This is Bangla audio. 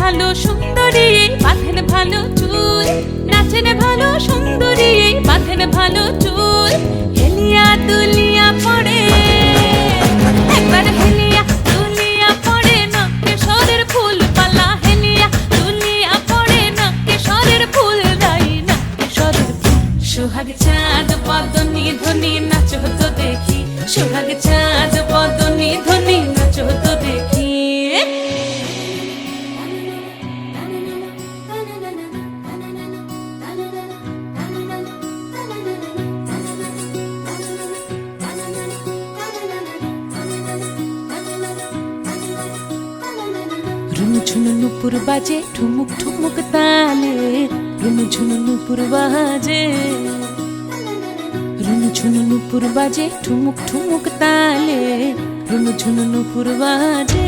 ভালো সুন্দরী বাঁধেন ভালো চুল, নাচেন ভালো সুন্দরী বাঁধেন ভালো চুল। হেলিয়া দুলিয়া পড়ে একবার হেলিয়া দুলিয়া পড়ে নকেশ্বরের ফুল পালা, হেলিয়া দুলিয়া পড়ে নকেশ্বরের ফুল রাই নকেশ্বরের ফুল। সোহাগ চাঁদ বদনি ধ্বনি নাচো তো দেখি, সোহাগ চাঁদ বদনি ধ্বনি নাচো তো দেখি। ঝুনু নুপুর বাজে ঠুমুক ঠুমুক তালে, রুনু ঝুনু নুপুর বাজে, রুনু ঝুনু নুপুর বাজে ঠুমুক ঠুমুক তালে, রুনু ঝুনু নুপুর বাজে।